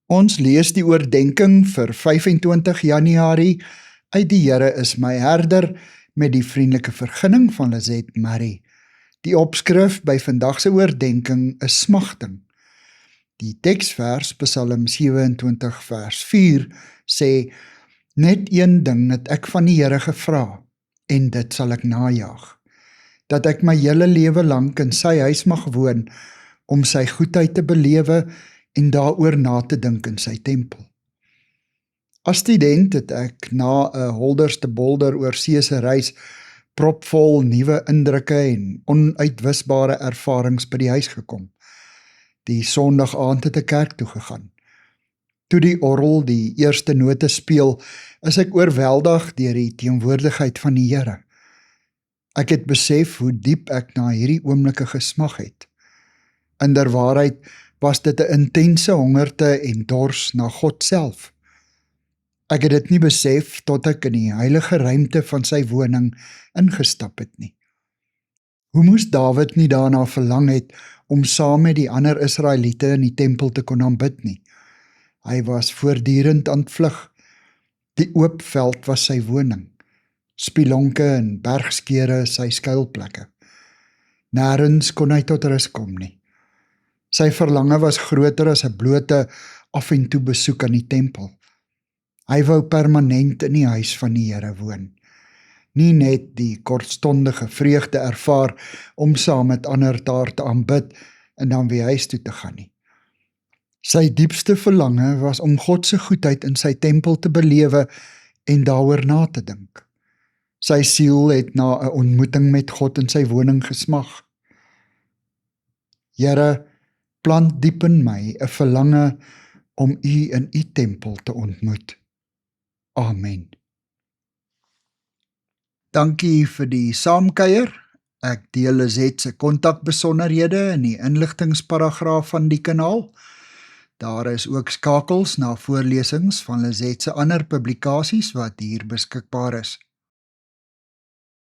Ons lees die oordenking vir 25 Januarie uit Die Here is my herder met die vriendelike vergunning van Lizet Marie. Die opskrif by vandag se oordenking is smagting. Die teksvers Psalm 27 vers 4 sê: Net een ding het ek van die Here gevra, en dit sal ek najaag, dat ek my hele lewe lank in sy huis mag woon, om sy goedheid te belewe en daaroor na te dink in sy tempel. As student het ek na 'n holderste bolder oorseese reis propvol nuwe indrukke en onuitwisbare ervarings by die huis gekom. Die Sondag aand het ek kerk toe gegaan. Toe die orgel die eerste note speel, is ek oorweldig deur die teenwoordigheid van die Here. Ek het besef hoe diep ek na hierdie oomblikke gesmag het. Inderwaarheid was dit 'n intense hongerte en dors na God self. Ek het dit nie besef tot ek in die heilige ruimte van sy woning ingestap het nie. Hoe moes Dawid nie daarna verlang het om saam met die ander Israeliete in die tempel te kon aanbid nie? Hy was voortdurend aan vlug. Die oop veld was sy woning. Spilonke en bergskere sy skuilplekke. Nêrens kon hy tot rus kom nie. Sy verlange was groter as 'n blote af en toe besoek aan die tempel. Hy wou permanent in die huis van die Here woon. Nie net die kortstondige vreugde ervaar om saam met ander daar te aanbid en dan weer huis toe te gaan nie. Sy diepste verlange was om God se goedheid in sy tempel te belewe en daaroor na te dink. Sy siel het na 'n ontmoeting met God in sy woning gesmag. Here, plant diep in my 'n verlange om U in U tempel te ontmoet. Amen. Dankie vir die saamkuier. Ek deel Lizet se kontakbesonderhede in die inligtingsparagraaf van die kanaal. Daar is ook skakels na voorlesings van Lizet se ander publikasies wat hier beskikbaar is.